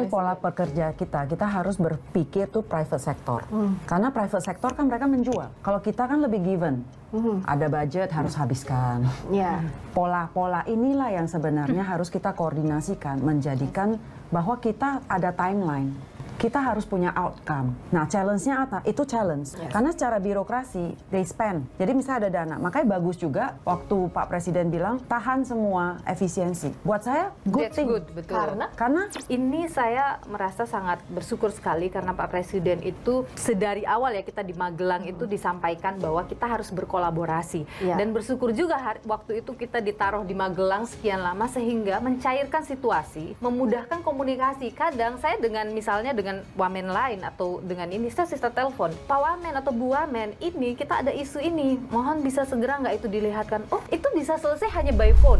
pola pekerja kita harus berpikir tuh private sector. Karena private sector kan mereka menjual. Kalau kita kan lebih given. Ada budget harus habiskan. Pola-pola inilah yang sebenarnya harus kita koordinasikan, menjadikan bahwa kita ada timeline. Kita harus punya outcome. Nah, challenge-nya apa? Itu challenge. Karena secara birokrasi, they spend. Jadi misalnya ada dana. Makanya bagus juga waktu Pak Presiden bilang, tahan semua efisiensi. Buat saya, good thing. Good, betul. Karena ini saya merasa sangat bersyukur sekali karena Pak Presiden itu sedari awal ya kita di Magelang itu disampaikan bahwa kita harus berkolaborasi. Dan bersyukur juga waktu itu kita ditaruh di Magelang sekian lama sehingga mencairkan situasi, memudahkan komunikasi. Kadang saya misalnya dengan wamen lain atau dengan ini saya telepon Pak Wamen atau Bu Wamen, ini kita ada isu ini, mohon bisa segera nggak itu dilihatkan. Oh, itu bisa selesai hanya by phone.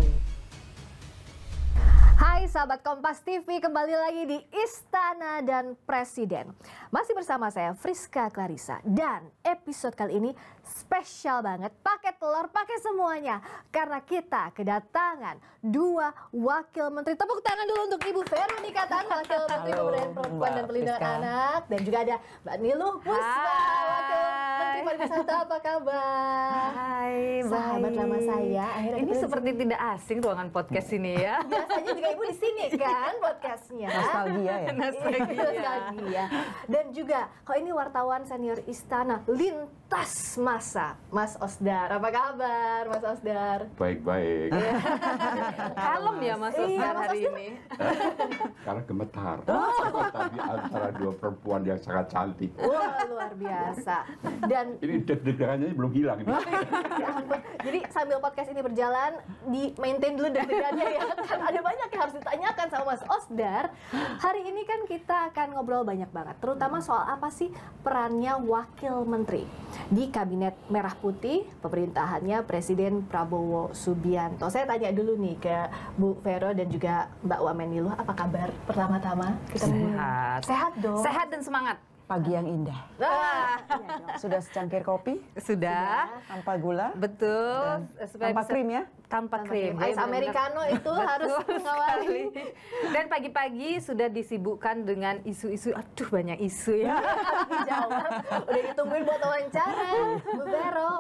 Hai sahabat Kompas TV, kembali lagi di Istana dan Presiden. Masih bersama saya Friska Clarissa dan episode kali ini spesial banget, pakai telur, pakai semuanya. Karena kita kedatangan dua wakil menteri. Tepuk tangan dulu untuk Ibu Veronica Tan, wakil menteri Pemberdayaan Perempuan dan Perlindungan Anak. Dan juga ada Mbak Niluh Puspa, wakil menteri pariwisata. Apa kabar? Hai, sahabat lama saya. Akhirnya ini seperti tidak asing ruangan podcast ini ya. Biasanya juga Ibu di sini kan podcastnya. Nostalgia ya. Nostalgia. Dan juga, kalau ini wartawan senior Istana lintas masa, Mas Osdar. Apa kabar, Mas Osdar? Baik-baik. Kalem ya Mas Osdar hari ini. Karena gemetar. Tadi antara dua perempuan yang sangat cantik. Wah, luar biasa. Dan ini deg-degannya belum hilang. Ya ampun. Jadi sambil podcast ini berjalan, di maintain dulu deg-degannya ya. Kan ada banyak yang harus ditanyakan sama Mas Osdar. Hari ini kan kita akan ngobrol banyak banget, terutama soal apa sih perannya wakil menteri di Kabinet Merah Putih pemerintahannya Presiden Prabowo Subianto. Saya tanya dulu nih ke Bu Vero dan juga Mbak Wamen Niluh, apa kabar pertama-tama? Sehat. Sehat dong. Sehat dan semangat. pagi yang indah. Sudah secangkir kopi? Sudah. Tanpa gula? Betul. Tanpa krim ya? Tanpa krim. Ais americano itu harus mengawali. Dan pagi-pagi sudah disibukkan dengan isu-isu. Aduh, banyak isu ya. Udah ditungguin buat wawancara, Bu Vero.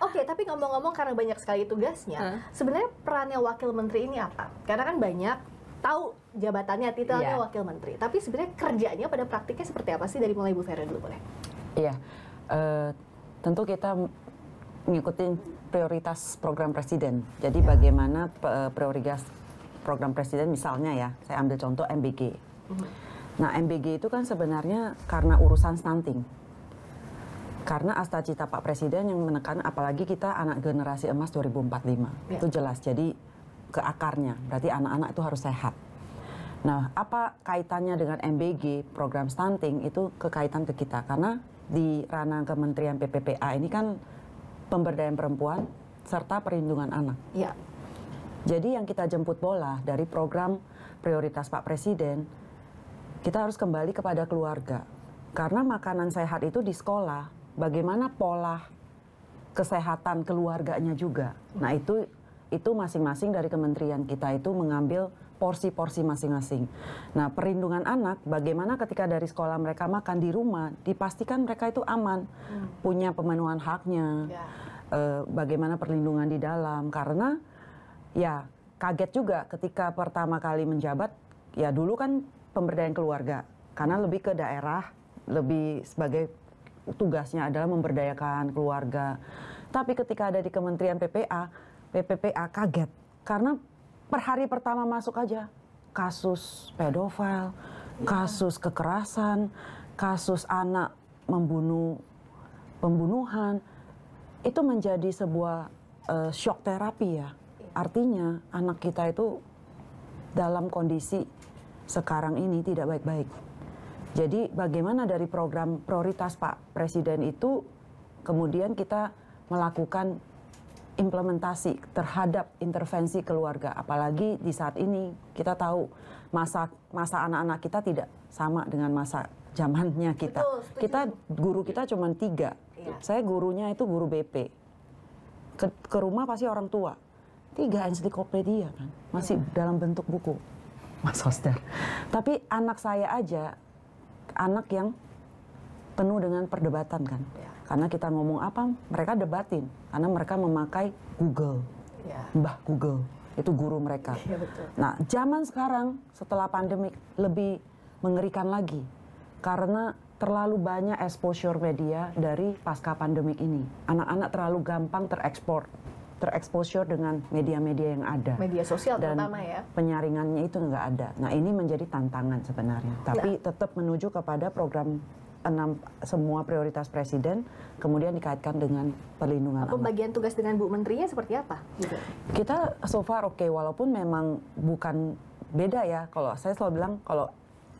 Oke, tapi ngomong-ngomong karena banyak sekali tugasnya, sebenarnya perannya wakil menteri ini apa? Karena kan banyak tahu jabatannya, titelnya wakil menteri. Tapi sebenarnya kerjanya pada praktiknya seperti apa sih? Dari mulai Bu Vero dulu boleh? Iya, tentu kita mengikuti prioritas program presiden. Jadi bagaimana prioritas program presiden, misalnya ya, saya ambil contoh MBG. Nah, MBG itu kan sebenarnya karena urusan stunting. Karena asta-cita Pak Presiden yang menekan, apalagi kita anak generasi emas 2045. Itu jelas, jadi ke akarnya, berarti anak-anak itu harus sehat. Nah, apa kaitannya dengan MBG, program stunting, itu kekaitan ke kita. Karena di ranah Kementerian PPPA ini kan pemberdayaan perempuan serta perlindungan anak. Ya. Jadi yang kita jemput bola dari program prioritas Pak Presiden, kita harus kembali kepada keluarga. Karena makanan sehat itu di sekolah, bagaimana pola kesehatan keluarganya juga. Nah, itu masing-masing dari kementerian kita itu mengambil porsi-porsi masing-masing. Nah, perlindungan anak, bagaimana ketika dari sekolah mereka makan di rumah, dipastikan mereka itu aman, punya pemenuhan haknya, bagaimana perlindungan di dalam. Karena ya kaget juga ketika pertama kali menjabat, ya dulu kan pemberdayaan keluarga, karena lebih ke daerah, lebih sebagai tugasnya adalah memberdayakan keluarga. Tapi ketika ada di Kementerian PPPA kaget, karena per hari pertama masuk aja kasus pedofil, kasus kekerasan, kasus anak pembunuhan, itu menjadi sebuah shock terapi ya. Artinya anak kita itu dalam kondisi sekarang ini tidak baik-baik. Jadi bagaimana dari program prioritas Pak Presiden itu kemudian kita melakukan implementasi terhadap intervensi keluarga, apalagi di saat ini kita tahu masa anak-anak kita tidak sama dengan masa zamannya kita. Betul, guru kita cuma 3. Saya gurunya itu guru BP. Ke rumah pasti orang tua. 3 ensiklopedia kan, masih dalam bentuk buku. Mas Hoster. Tapi anak saya aja, anak yang penuh dengan perdebatan kan. Karena kita ngomong apa, mereka debatin. Karena mereka memakai Google. Mbah Google, itu guru mereka. Nah, zaman sekarang setelah pandemik lebih mengerikan lagi. Karena terlalu banyak exposure media dari pasca pandemik ini. Anak-anak terlalu gampang terexposure dengan media-media yang ada. Media sosial dan terutama ya. penyaringannya itu nggak ada. Nah, ini menjadi tantangan sebenarnya. Tapi tetap menuju kepada program 6 semua prioritas presiden, kemudian dikaitkan dengan perlindungan anak. Pembagian tugas dengan Bu Menterinya seperti apa? Kita so far oke, walaupun memang bukan beda ya. Kalau saya selalu bilang, kalau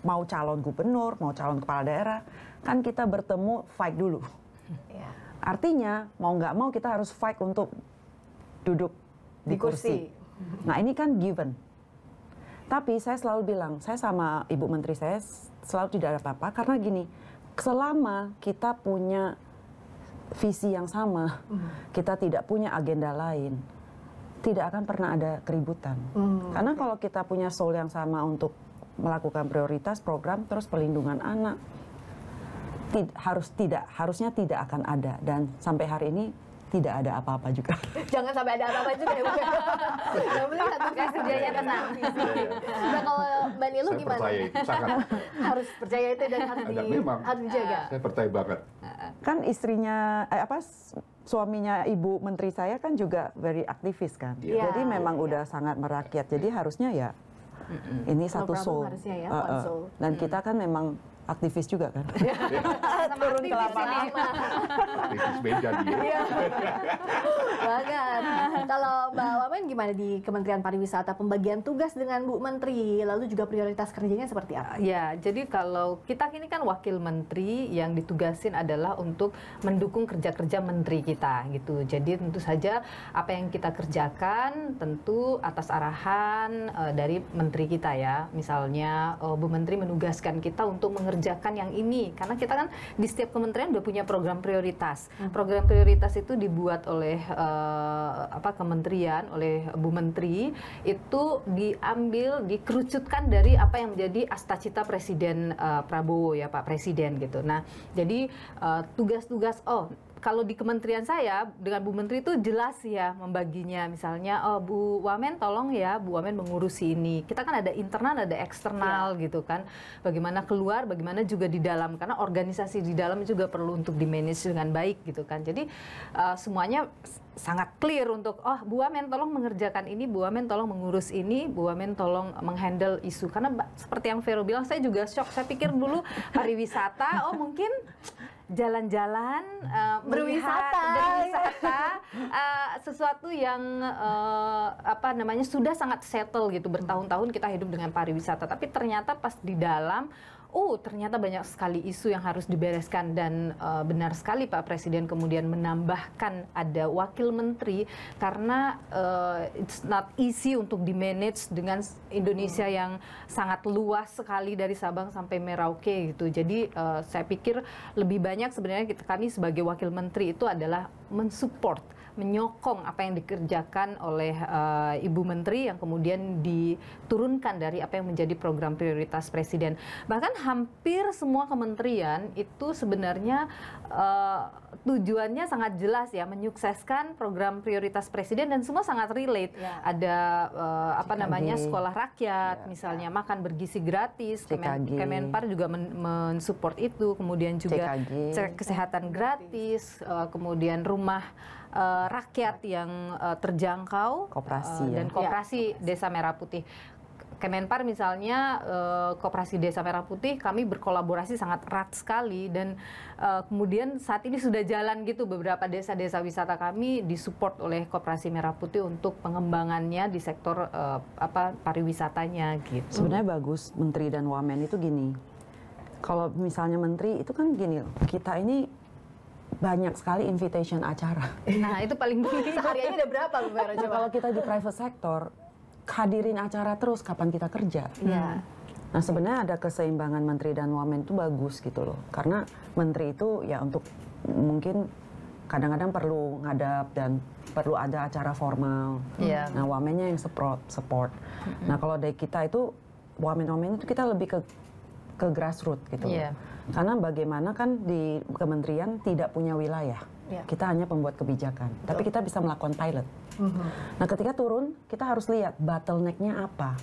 mau calon gubernur, mau calon kepala daerah, kan kita bertemu fight dulu. Artinya, mau nggak mau kita harus fight untuk duduk di kursi. Nah, ini kan given. Tapi saya selalu bilang, saya sama Ibu Menteri saya selalu tidak ada apa-apa, karena gini, selama kita punya visi yang sama, kita tidak punya agenda lain, tidak akan pernah ada keributan. Karena kalau kita punya soul yang sama untuk melakukan prioritas program, terus perlindungan anak, harusnya tidak akan ada. Dan sampai hari ini tidak ada apa-apa juga. Jangan sampai ada apa-apa juga ya Bu. Yang penting satu kerjanya tenang. Nah, kalau Mbak Nilu Saya gimana? percaya itu, sangat. Harus percaya itu dan harus dijaga. Saya percaya banget. Kan istrinya, suaminya Ibu Menteri saya kan juga very aktivis kan. Jadi memang udah sangat merakyat. Jadi harusnya ya ini satu soul. Harusnya ya, one soul. Dan kita kan memang aktivis juga kan. Turun ke lapangan. Aktivis beda dia. Banget. Kalau Mbak Wamen gimana di Kementerian Pariwisata, pembagian tugas dengan Bu Menteri, lalu juga prioritas kerjanya seperti apa? Ya, jadi kalau kita ini kan wakil menteri, yang ditugasin adalah untuk mendukung kerja-kerja menteri kita gitu. Jadi tentu saja apa yang kita kerjakan tentu atas arahan dari menteri kita ya. Misalnya Bu Menteri menugaskan kita untuk mengerjakan yang ini, karena kita kan di setiap kementerian udah punya program prioritas. Program prioritas itu dibuat oleh kementerian, oleh Bu Menteri, itu diambil, dikerucutkan dari apa yang menjadi astacita Presiden Prabowo ya, Pak Presiden gitu. Nah, jadi tugas-tugas kalau di kementerian saya dengan Bu Menteri itu jelas ya membaginya. Misalnya, Bu Wamen tolong ya, Bu Wamen mengurusi ini. Kita kan ada internal, ada eksternal gitu kan. Bagaimana keluar, bagaimana juga di dalam. Karena organisasi di dalam juga perlu untuk di-manage dengan baik gitu kan. Jadi semuanya sangat clear untuk, Bu Wamen tolong mengerjakan ini, Bu Wamen tolong mengurus ini, Bu Wamen tolong menghandle isu. Karena seperti yang Vero bilang, saya juga shock. Saya pikir dulu pariwisata, mungkin jalan-jalan, berwisata, sesuatu yang sudah sangat settle gitu, bertahun-tahun kita hidup dengan pariwisata. Tapi ternyata pas di dalam, ternyata banyak sekali isu yang harus dibereskan, dan benar sekali Pak Presiden kemudian menambahkan ada wakil menteri karena it's not easy untuk di-manage dengan Indonesia yang sangat luas sekali dari Sabang sampai Merauke gitu. Jadi saya pikir lebih banyak sebenarnya kami sebagai wakil menteri itu adalah mensupport, menyokong apa yang dikerjakan oleh Ibu Menteri yang kemudian diturunkan dari apa yang menjadi program prioritas Presiden. Bahkan hampir semua kementerian itu sebenarnya tujuannya sangat jelas ya, menyukseskan program prioritas Presiden, dan semua sangat relate. Ada sekolah rakyat, misalnya makan bergizi gratis, Kemenpar juga mensupport itu, kemudian juga kesehatan gratis, kemudian rumah rakyat yang terjangkau, dan koperasi Desa Merah Putih. Kemenpar misalnya, koperasi Desa Merah Putih, kami berkolaborasi sangat erat sekali, dan kemudian saat ini sudah jalan gitu beberapa desa-desa wisata kami disupport oleh koperasi Merah Putih untuk pengembangannya di sektor pariwisatanya gitu. Sebenarnya bagus Menteri dan Wamen itu gini. Kalau misalnya Menteri itu kan gini, kita ini banyak sekali invitation acara. Nah, itu paling penting. Sehariannya ada berapa, Bu Vero? Kalau kita di private sector, hadirin acara terus kapan kita kerja. Nah, sebenarnya ada keseimbangan Menteri dan Wamen itu bagus gitu loh. Karena Menteri itu ya untuk mungkin kadang-kadang perlu ngadap dan perlu ada acara formal. Nah, Wamennya yang support. Nah, kalau dari kita itu wamen-wamen itu kita lebih ke grassroots gitu. Karena bagaimana kan di kementerian tidak punya wilayah. Kita hanya pembuat kebijakan, tapi kita bisa melakukan pilot. Nah, ketika turun, kita harus lihat bottleneck-nya apa.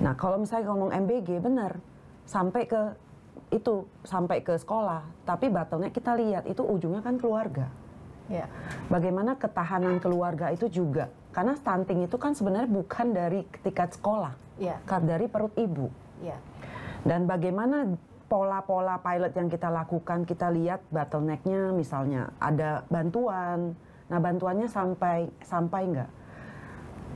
Nah, kalau misalnya ngomong MBG, benar, sampai ke sekolah, tapi bottleneck kita lihat itu ujungnya kan keluarga. Bagaimana ketahanan keluarga itu juga, karena stunting itu kan sebenarnya bukan dari tingkat sekolah, dari perut ibu. Dan bagaimana pola-pola pilot yang kita lakukan, kita lihat bottleneck-nya, misalnya ada bantuan. Nah, bantuannya sampai nggak?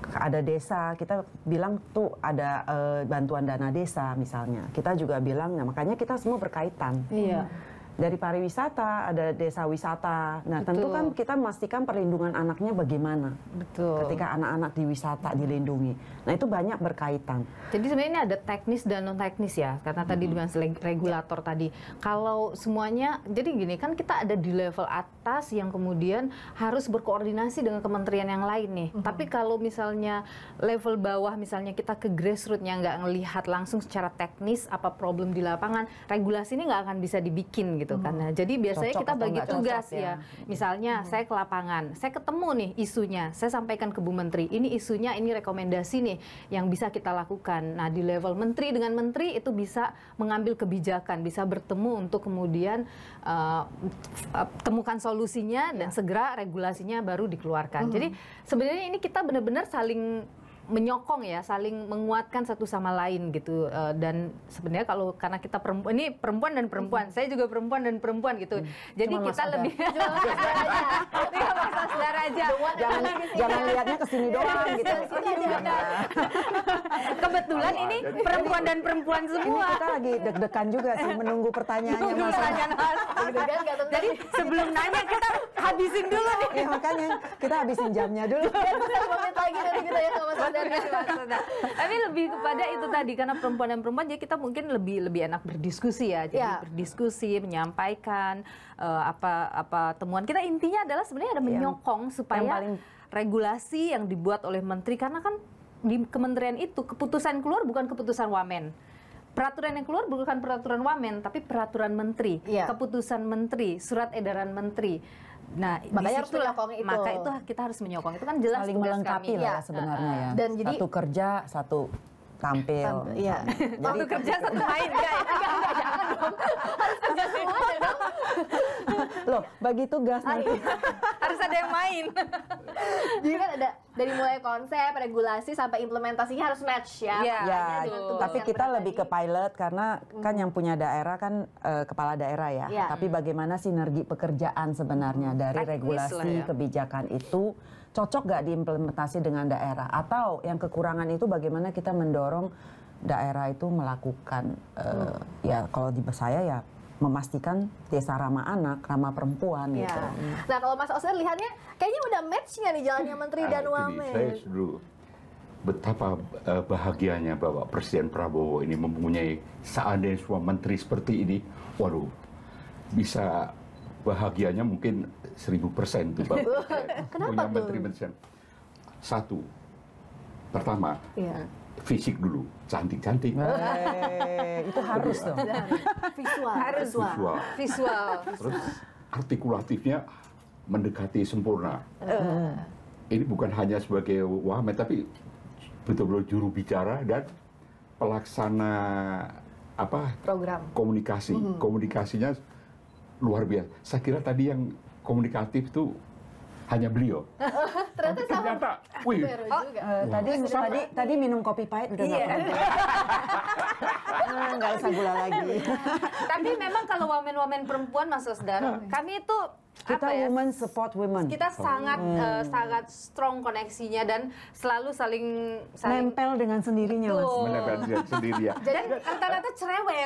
Ada desa, kita bilang tuh ada bantuan dana desa misalnya. Kita juga bilang, nah makanya kita semua berkaitan. Dari pariwisata, ada desa wisata. Nah, tentu kan kita memastikan perlindungan anaknya bagaimana. Ketika anak-anak di wisata dilindungi. Nah, itu banyak berkaitan. Jadi sebenarnya ini ada teknis dan non teknis ya. Karena tadi dengan regulator tadi. Kalau semuanya, jadi gini kan kita ada di level atas yang kemudian harus berkoordinasi dengan kementerian yang lain nih. Tapi kalau misalnya level bawah, misalnya kita ke grassroots-nya nggak ngelihat langsung secara teknis apa problem di lapangan, regulasi ini nggak akan bisa dibikin gitu. Karena jadi biasanya Cocok kita bagi tugas ya. Misalnya saya ke lapangan, saya ketemu nih isunya, saya sampaikan ke Bu Menteri, ini isunya, ini rekomendasi nih yang bisa kita lakukan. Nah, di level menteri dengan menteri itu bisa mengambil kebijakan, bisa bertemu untuk kemudian temukan solusinya dan segera regulasinya baru dikeluarkan. Jadi sebenarnya ini kita benar-benar saling menyokong ya, saling menguatkan satu sama lain gitu. Dan sebenarnya kalau karena kita perempuan, ini perempuan dan perempuan, saya juga perempuan dan perempuan gitu. Jadi cuma kita lebih masalah saudara aja. Jangan lihatnya ke sini doang gitu. Kebetulan ini perempuan dan perempuan semua. Ini kita lagi deg-degan juga sih menunggu pertanyaannya Mas. Jadi sebelum nanya kita habisin dulu nih. Ya, makanya kita habisin jamnya dulu. lagi dari kita ya sama Mas. Tapi lebih kepada itu tadi, karena perempuan dan perempuan jadi kita mungkin lebih enak berdiskusi ya. Jadi berdiskusi, menyampaikan apa temuan kita. Intinya adalah sebenarnya ada menyokong supaya regulasi yang dibuat oleh menteri, karena kan di kementerian itu keputusan keluar bukan keputusan wamen. Peraturan yang keluar bukan peraturan wamen, tapi peraturan menteri, keputusan menteri, surat edaran menteri. Nah, makanya harus menyokong itu. Maka itu kita harus menyokong. Itu kan jelas saling melengkapi kami. lah sebenarnya ya. Dan jadi satu kerja, satu tampil. Satu kerja, satu main. Enggak, jangan dong. Harus kerja semuanya dong. Loh, bagi tugas nanti. Harus ada yang main. Jadi kan ada dari mulai konsep, regulasi sampai implementasinya harus match ya. Tapi kita lebih ke pilot karena kan yang punya daerah kan kepala daerah ya. Tapi bagaimana sinergi pekerjaan sebenarnya dari regulasi kebijakan itu cocok nggak diimplementasi dengan daerah, atau yang kekurangan itu bagaimana kita mendorong daerah itu melakukan ya kalau di saya ya memastikan desa ramah anak, ramah perempuan gitu. Nah, kalau Mas Oscar lihatnya kayaknya udah match-nya nih jalannya Menteri dan Wamen. Saya setuju betapa bahagianya Bapak Presiden Prabowo ini mempunyai seandainya semua menteri seperti ini. Waduh, bisa bahagianya mungkin 1000% tuh Bapak. Punya menteri-menteri. Satu, pertama, fisik dulu, cantik-cantik. Itu harus dong. Visual. Terus artikulatifnya mendekati sempurna. Ini bukan hanya sebagai wamen, tapi betul-betul juru bicara dan pelaksana program komunikasi. Komunikasinya luar biasa. Saya kira tadi yang komunikatif itu hanya beliau. Ternyata wih. Tadi minum kopi pahit udah nggak usah gula lagi. Tapi memang kalau wamen-wamen perempuan, Mas Osdar, kami itu kita women support women. Kita sangat strong koneksinya dan selalu saling nempel dengan sendirinya, Mas. Menempel dengan sendiri ya. Dan rata-rata cerewet.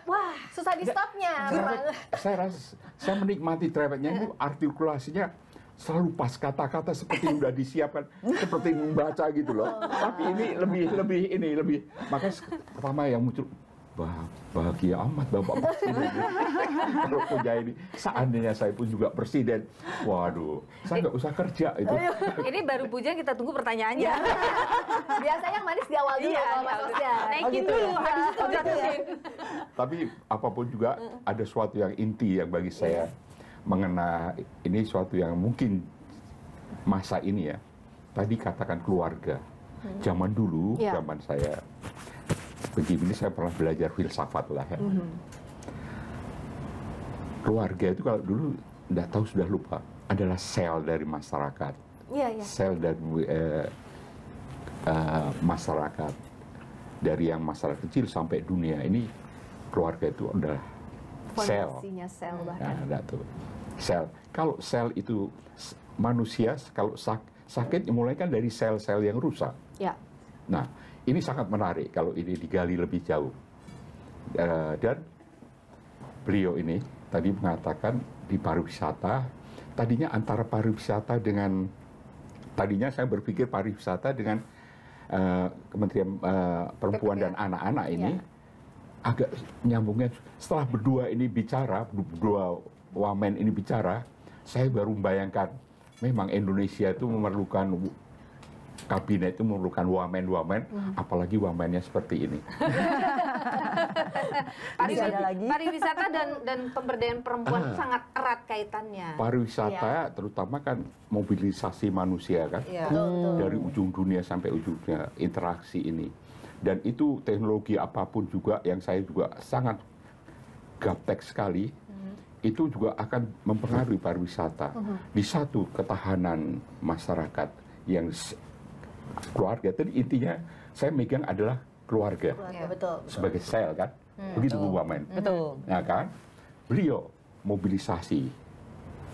Wah, susah di stopnya. Saya menikmati cerewetnya itu, artikulasinya selalu pas kata-kata seperti sudah disiapkan, seperti membaca gitu loh. Tapi ini lebih makanya pertama yang muncul, bahagia amat Bapak Presiden. Kalau punya ini, seandainya saya pun juga presiden, waduh, saya nggak usah kerja itu. Ini baru pujian, kita tunggu pertanyaannya. Biasanya yang manis di awal dulu kalau Mas Osdar. Naikin dulu, habis itu jatuhin. Tapi apapun juga ada suatu yang inti yang bagi saya mengena ini suatu yang mungkin masa ini ya. Tadi katakan keluarga. Zaman dulu, zaman saya begini saya pernah belajar filsafat lah ya. Keluarga itu kalau dulu tidak tahu sudah lupa adalah sel dari masyarakat. Sel dari masyarakat, dari yang masyarakat kecil sampai dunia ini keluarga itu adalah sel. Fondasinya sel bahkan. Nah, tuh. Sel. Kalau sel itu manusia kalau sakit mulai kan dari sel-sel yang rusak. Ya. Nah, ini sangat menarik kalau ini digali lebih jauh. Dan beliau ini tadi mengatakan di pariwisata, tadinya antara pariwisata dengan, tadinya saya berpikir pariwisata dengan Kementerian Perempuan dan Anak-anak ini agak nyambungnya. Setelah berdua ini bicara, berdua wamen ini bicara, saya baru membayangkan memang Indonesia itu memerlukan kabinet itu memerlukan wamen-wamen, apalagi wamennya seperti ini. Pariwisata dan pemberdayaan perempuan itu sangat erat kaitannya. Pariwisata terutama kan mobilisasi manusia kan, dari ujung dunia sampai ujungnya interaksi ini. Dan itu teknologi apapun juga yang saya juga sangat gaptek sekali, itu juga akan mempengaruhi pariwisata. Di satu ketahanan masyarakat yang keluarga, tadi intinya saya megang adalah keluarga, Betul. sebagai sel kan, begitu Bu Wamen. Betul. Ya kan, beliau mobilisasi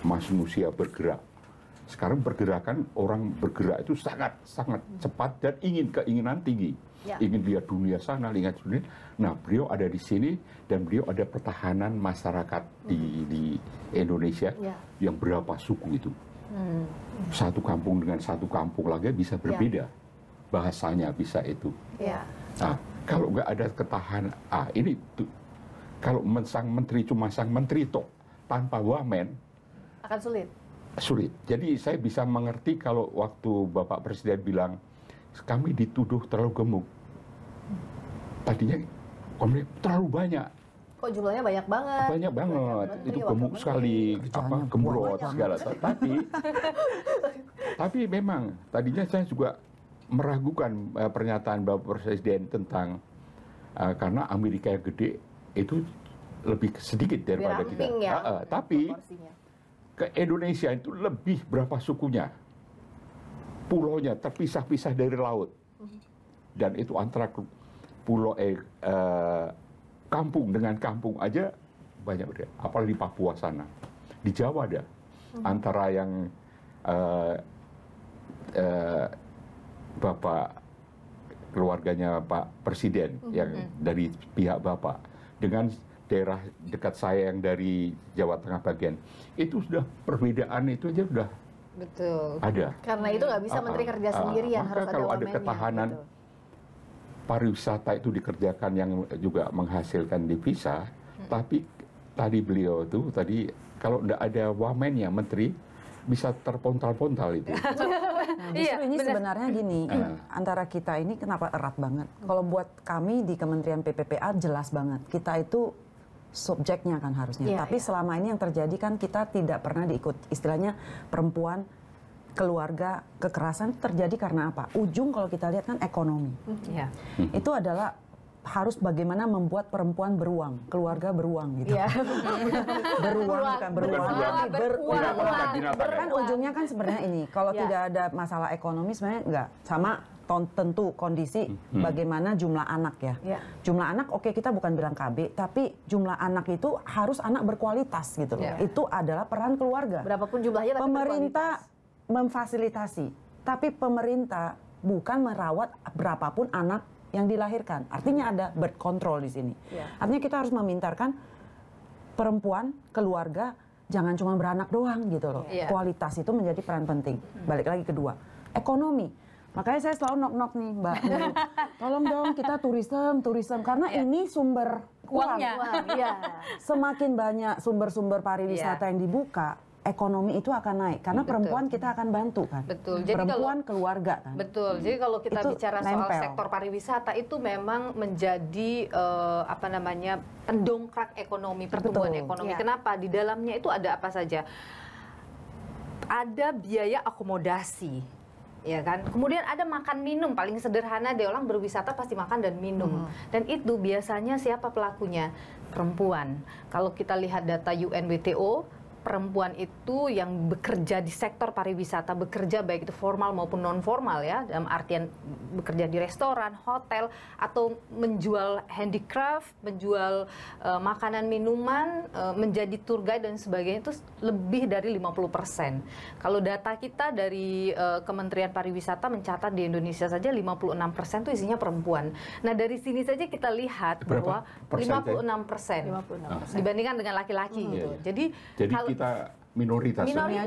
manusia bergerak. Sekarang pergerakan orang bergerak itu sangat cepat dan keinginan tinggi. Ingin lihat dunia sana, lihat dunia. Nah, beliau ada di sini dan beliau ada pertahanan masyarakat di Indonesia yang berapa suku itu. Satu kampung dengan satu kampung lagi bisa berbeda. Bahasanya bisa itu. Nah, kalau nggak ada ketahanan, ini tuh, kalau sang menteri cuma sang menteri toh, tanpa wamen, Akan sulit. Sulit. Jadi saya bisa mengerti kalau waktu Bapak Presiden bilang, kami dituduh terlalu gemuk. Tadinya terlalu banyak. Kok jumlahnya banyak banget? Banyak banget. Itu gemuk sekali, gembrot segala. Tapi memang tadinya saya juga meragukan pernyataan Bapak Presiden tentang karena Amerika yang gede itu lebih sedikit daripada kita. Tapi ke Indonesia itu lebih berapa sukunya, pulaunya terpisah-pisah dari laut, dan itu antara pulau kampung dengan kampung aja banyak beda. Apalagi di Papua sana, di Jawa ada antara yang Bapak keluarganya Pak Presiden yang dari pihak Bapak dengan daerah dekat saya yang dari Jawa Tengah bagian, itu sudah perbedaan itu aja sudah ada. Karena itu nggak bisa menteri kerja sendirian, harus ada kalau ada wamennya, ketahanan pariwisata itu dikerjakan yang juga menghasilkan devisa, tapi tadi beliau itu tadi kalau tidak ada wamennya menteri bisa terpontal-pontal itu. Justru ini sebenarnya gini, antara kita ini kenapa erat banget. Kalau buat kami di Kementerian PPPA jelas banget, kita itu subjeknya kan harusnya. Tapi selama ini yang terjadi kan kita tidak pernah diikut. Istilahnya perempuan, keluarga, kekerasan terjadi karena apa? Ujung kalau kita lihat kan ekonomi. Itu adalah harus bagaimana membuat perempuan beruang, keluarga beruang gitu. Beruang bukan beruang, beruang. Kan ujungnya kan sebenarnya ini. Kalau tidak ada masalah ekonomi sebenarnya enggak. Sama tentu kondisi bagaimana jumlah anak ya. Jumlah anak oke, kita bukan bilang KB, tapi jumlah anak itu harus anak berkualitas gitu loh. Itu adalah peran keluarga. Berapapun jumlahnya tapi pemerintah memfasilitasi, tapi pemerintah bukan merawat berapapun anak yang dilahirkan. Artinya ada birth control di sini. Artinya kita harus memintarkan perempuan, keluarga jangan cuma beranak doang gitu loh. Kualitas itu menjadi peran penting. Balik lagi kedua, ekonomi. Makanya saya selalu knock-knock nih Mbak. Tolong dong kita turisme karena ini sumber uangnya. Semakin banyak sumber-sumber pariwisata yang dibuka, ekonomi itu akan naik karena perempuan kita akan bantu kan. Betul. Jadi perempuan keluarga kan. Betul. Jadi kalau kita itu bicara soal sektor pariwisata itu memang menjadi pendongkrak ekonomi, pertumbuhan ekonomi. Kenapa? Di dalamnya itu ada apa saja? Ada biaya akomodasi, ya kan. Kemudian ada makan minum, paling sederhana deh, orang berwisata pasti makan dan minum. Dan itu biasanya siapa pelakunya? Perempuan. Kalau kita lihat data UNWTO, perempuan itu yang bekerja di sektor pariwisata, bekerja baik itu formal maupun non formal ya, dalam artian bekerja di restoran, hotel, atau menjual handicraft, menjual makanan minuman, menjadi tour guide dan sebagainya, itu lebih dari 50%. Kalau data kita dari Kementerian Pariwisata mencatat di Indonesia saja 56% itu isinya perempuan. Nah dari sini saja kita lihat bahwa 56% dibandingkan dengan laki-laki gitu. Jadi kalau kita minoritas. Mohon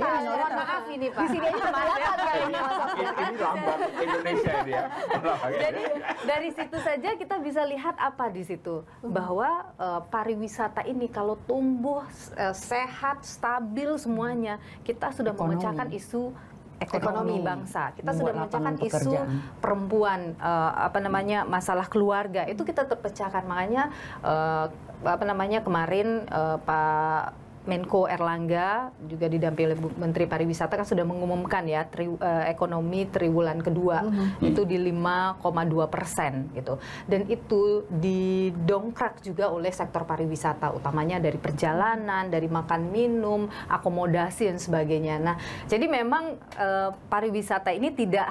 maaf ini Pak. Di sini aja Ini lambang Indonesia ini ya. Jadi dari situ saja kita bisa lihat apa di situ, bahwa pariwisata ini kalau tumbuh sehat, stabil semuanya, kita sudah memecahkan isu ekonomi bangsa. Kita sudah memecahkan isu perempuan, masalah keluarga. Itu kita terpecahkan. Makanya kemarin Pak Menko Erlangga juga didampingi oleh Menteri Pariwisata kan sudah mengumumkan ya ekonomi triwulan kedua itu di 5,2% gitu, dan itu didongkrak juga oleh sektor pariwisata utamanya dari perjalanan, dari makan minum, akomodasi dan sebagainya. Nah jadi memang pariwisata ini tidak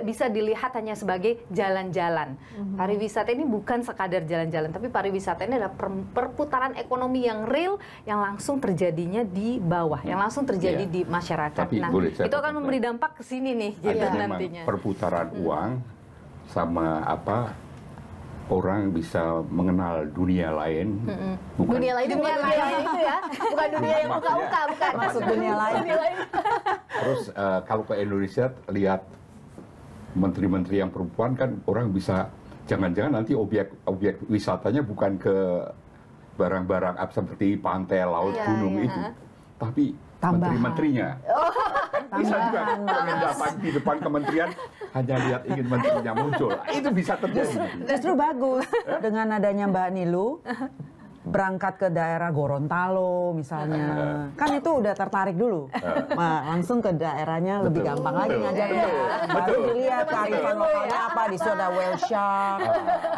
bisa dilihat hanya sebagai jalan-jalan. Pariwisata ini bukan sekadar jalan-jalan, tapi pariwisata ini adalah perputaran ekonomi yang real, yang langsung terjadinya di bawah, yang langsung terjadi di masyarakat. Tapi nah, itu akan memberi dampak ke sini nih gitu nantinya. Perputaran uang sama orang bisa mengenal dunia lain. Bukan dunia lain itu ya, bukan dunia yang buka-buka, bukan. Maksud dunia lain. Terus kalau ke Indonesia lihat menteri-menteri yang perempuan kan orang bisa jangan-jangan nanti objek wisatanya bukan ke barang-barang seperti pantai, laut, gunung itu, tapi menteri-menterinya. Kan bisa juga kalau datang di depan kementerian hanya lihat ingin menterinya muncul, itu bisa terjadi. Justru bagus dengan adanya Mbak Nilu berangkat ke daerah Gorontalo misalnya, kan itu udah tertarik dulu, langsung ke daerahnya lebih gampang lagi ngajarnya. Baru dilihat kearifan lokalnya apa, di situ ada whale shark,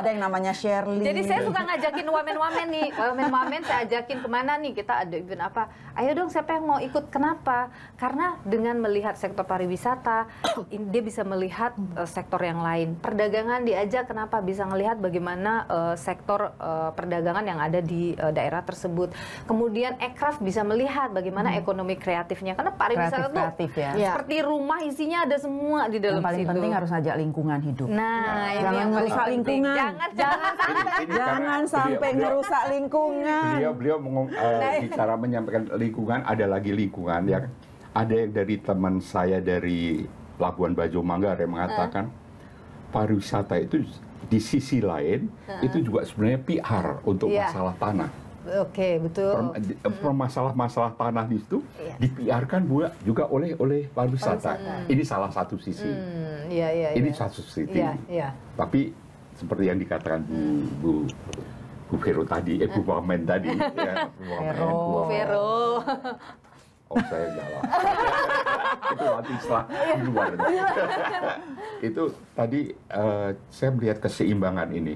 ada yang namanya Shirley. Jadi saya suka ngajakin wamen-wamen nih, wamen-wamen saya ajakin kemana nih, kita ada event apa, ayo dong siapa yang mau ikut, kenapa? Karena dengan melihat sektor pariwisata, dia bisa melihat sektor yang lain. Perdagangan diajak, kenapa? Bisa melihat bagaimana sektor perdagangan yang ada di daerah tersebut. Kemudian Ekraf bisa melihat bagaimana ekonomi kreatifnya, karena pariwisata itu seperti rumah, isinya ada semua di dalam situ. Yang paling penting harus ajak lingkungan hidup. Nah, jangan merusak lingkungan. Jangan sampai merusak lingkungan. Beliau bicara menyampaikan lingkungan, ada lagi lingkungan yang ada yang dari teman saya dari Labuan Bajo Manggar yang mengatakan pariwisata itu di sisi lain itu juga sebenarnya PR untuk masalah tanah. Oke, betul. Masalah tanah di situ di-PR-kan juga oleh pariwisata. Ini salah satu sisi. Ini satu sisi. Tapi seperti yang dikatakan Bu Vero tadi, Bu Wamen tadi, Bu Vero. Oh saya enggak lah. Itu nanti setelah di luar. Itu tadi saya melihat keseimbangan ini.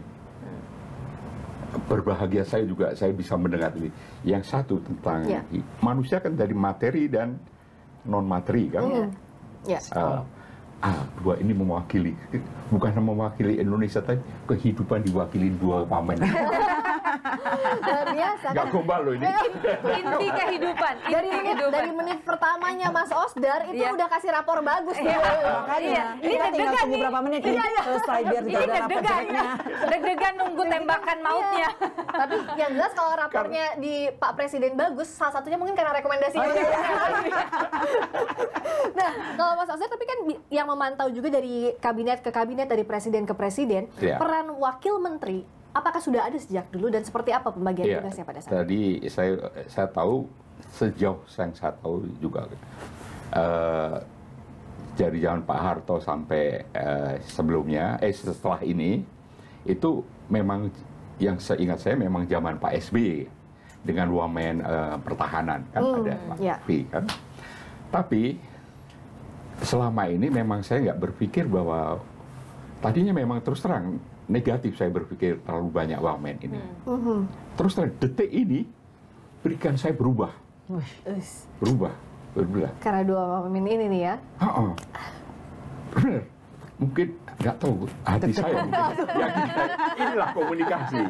Berbahagia saya bisa mendengar ini. Yang satu tentang manusia kan dari materi dan non materi kan. Dua ini mewakili, bukan mewakili Indonesia, tapi kehidupan diwakili dua wamen. Luar biasa. Nggak gombal loh ini. Inti kehidupan. Dari menit pertamanya Mas Osdar itu Iya. udah kasih rapor bagus nih. Makanya Ini kita tinggal deg-degan tunggu nih. berapa menit nih selesai biar Ini tidak ada rapor deg-degan. jeleknya. Deg-degan nunggu tembakan mautnya. Tapi yang jelas kalau rapornya di Pak Presiden bagus, salah satunya mungkin karena rekomendasinya. Nah, kalau Mas Osdar tapi kan yang memantau juga dari kabinet ke kabinet, dari presiden ke presiden, Iya. peran wakil menteri apakah sudah ada sejak dulu dan seperti apa pembagian tugasnya pada saat itu? Tadi saya tahu sejauh yang saya tahu juga dari zaman Pak Harto sampai sebelumnya, setelah ini itu memang yang seingat saya memang zaman Pak SBY dengan wamen pertahanan kan ada Pak P kan. Tapi selama ini memang saya nggak berpikir bahwa tadinya memang terus terang negatif saya berpikir terlalu banyak wamen ini. Terus terang detik ini berikan saya berubah. Berubah. Karena dua pemimpin ini nih ya. Benar. Mungkin nggak tahu hati saya. Inilah komunikasi.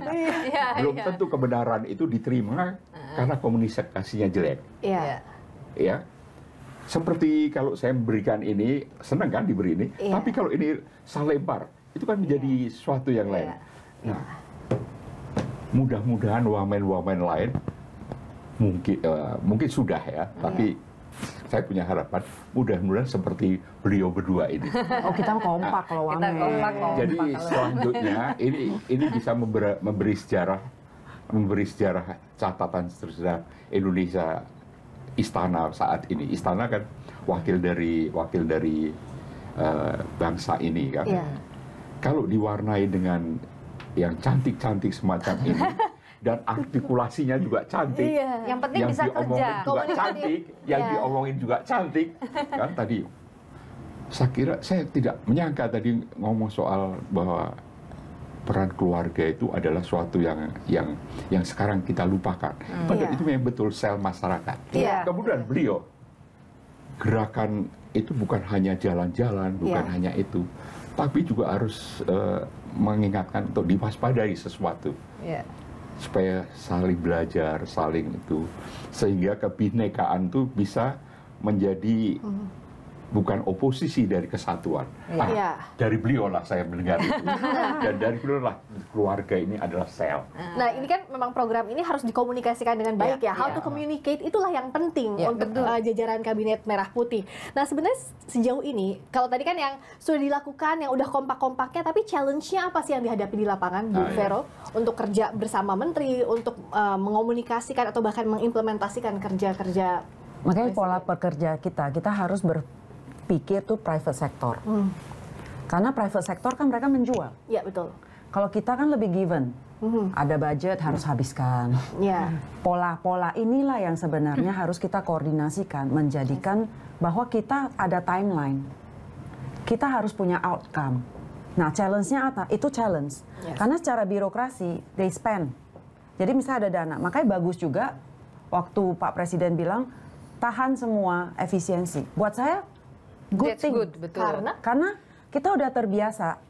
Belum tentu kebenaran itu diterima karena komunikasinya jelek. Iya. Ya. Seperti kalau saya memberikan ini, senang kan diberi ini. Tapi kalau ini saya lempar, itu kan menjadi sesuatu yang lain. Nah, mudah-mudahan wamen-wamen lain mungkin sudah ya, tapi saya punya harapan mudah-mudahan seperti beliau berdua ini. Oh, kita kompak kalau wamen. Kita kompak. Jadi selanjutnya ini bisa memberi sejarah catatan sejarah Indonesia. Istana saat ini, istana kan wakil dari bangsa ini kan. Kalau diwarnai dengan yang cantik-cantik semacam ini dan artikulasinya juga cantik, Yang penting yang bisa diomongin kerja. juga cantik, yang diomongin juga cantik, kan tadi. Saya kira saya tidak menyangka tadi ngomong soal bahwa peran keluarga itu adalah suatu yang sekarang kita lupakan. Padahal itu memang betul sel masyarakat. Kemudian beliau gerakan itu bukan hanya jalan-jalan, bukan hanya itu, tapi juga harus mengingatkan untuk diwaspadai sesuatu. Supaya saling belajar, saling itu, sehingga kebinekaan itu bisa menjadi bukan oposisi dari kesatuan. Dari beliau lah saya mendengar itu. Dan dari beliau lah keluarga ini adalah sel. Nah, ini kan memang program ini harus dikomunikasikan dengan baik ya. How to communicate itulah yang penting untuk jajaran kabinet merah putih. Nah, sebenarnya sejauh ini kalau tadi kan yang sudah dilakukan, yang udah kompak-kompaknya, tapi challenge-nya apa sih yang dihadapi di lapangan, Bu Vero, untuk kerja bersama menteri, untuk mengomunikasikan atau bahkan mengimplementasikan kerja-kerja. Makanya pola pekerja kita harus berpikir tuh private sector. Karena private sector kan mereka menjual. Iya, betul. Kalau kita kan lebih given. Ada budget harus habiskan. Pola-pola inilah yang sebenarnya harus kita koordinasikan, menjadikan bahwa kita ada timeline. Kita harus punya outcome. Nah, challenge-nya apa? Itu challenge. Karena secara birokrasi, they spend. Jadi misalnya ada dana. Makanya bagus juga waktu Pak Presiden bilang, tahan semua efisiensi. Buat saya, good thing. Betul. Karena kita udah terbiasa.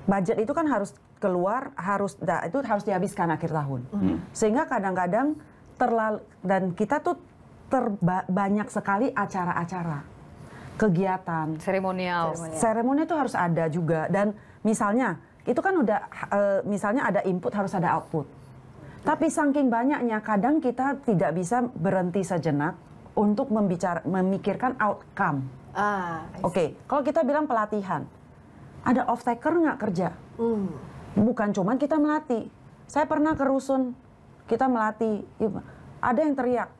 Budget itu kan harus keluar, itu harus dihabiskan akhir tahun. Sehingga kadang-kadang dan kita tuh banyak sekali acara-acara, kegiatan, Seremonial. seremoni itu harus ada juga. Dan misalnya itu kan udah misalnya ada input harus ada output. Tapi saking banyaknya kadang kita tidak bisa berhenti sejenak untuk memikirkan outcome. Oke, kalau kita bilang pelatihan, ada off-taker nggak kerja? Bukan cuman kita melatih. Saya pernah ke rusun, kita melatih. Ada yang teriak,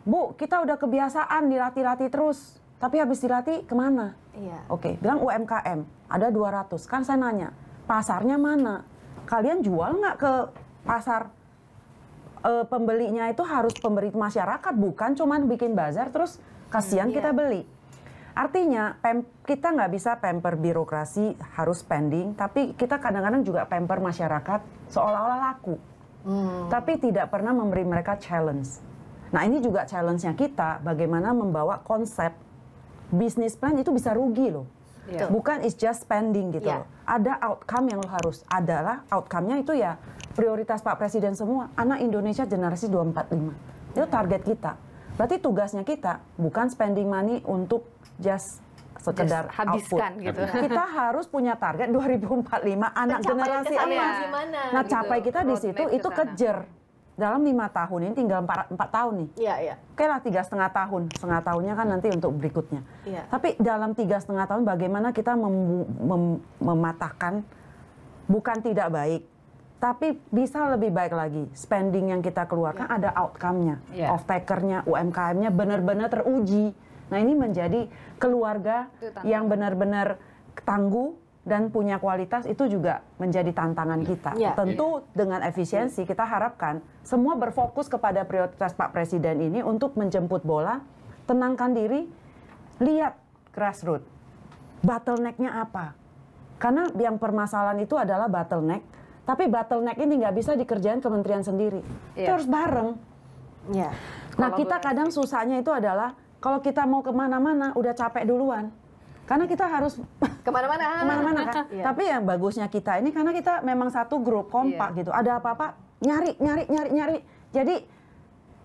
Bu, kita udah kebiasaan dilatih-latih terus. Tapi habis dilatih kemana? Oke, bilang UMKM, ada 200. Kan saya nanya, pasarnya mana? Kalian jual nggak ke pasar? Pembelinya itu harus pemberi masyarakat, bukan cuman bikin bazar terus kasihan kita beli. Artinya kita nggak bisa pamper birokrasi harus spending, tapi kita kadang-kadang juga pamper masyarakat seolah-olah laku. Tapi tidak pernah memberi mereka challenge. Nah, ini juga challenge-nya kita, bagaimana membawa konsep bisnis plan itu bisa rugi loh. bukan it's just spending gitu loh. Ada outcome yang lo harus, adalah outcome-nya itu ya prioritas Pak Presiden semua, anak Indonesia generasi 245. Itu target kita. Berarti tugasnya kita bukan spending money untuk just sekedar habiskan output. gitu. Kita harus punya target 2045 anak generasi emas. Nah, capai kita di situ itu kejar. Dalam 5 tahun ini tinggal 4 tahun nih. Oke lah 3,5 tahun. Setengah tahunnya kan nanti untuk berikutnya. Tapi dalam 3,5 tahun bagaimana kita mematahkan, bukan tidak baik, tapi bisa lebih baik lagi. Spending yang kita keluarkan ada outcome-nya. Off-taker-nya, UMKM-nya benar-benar teruji. Nah ini menjadi keluarga yang benar-benar tangguh dan punya kualitas, itu juga menjadi tantangan kita. Tentu dengan efisiensi kita harapkan semua berfokus kepada prioritas Pak Presiden ini untuk menjemput bola, tenangkan diri, lihat grassroots. Bottleneck-nya apa? Karena yang permasalahan itu adalah bottleneck, tapi bottleneck ini nggak bisa dikerjain kementerian sendiri. Itu harus bareng. Nah kita kadang susahnya itu adalah kalau kita mau kemana-mana udah capek duluan. Karena kita harus kemana-mana kan. Tapi yang bagusnya kita ini karena kita memang satu grup kompak gitu. Ada apa-apa nyari. Jadi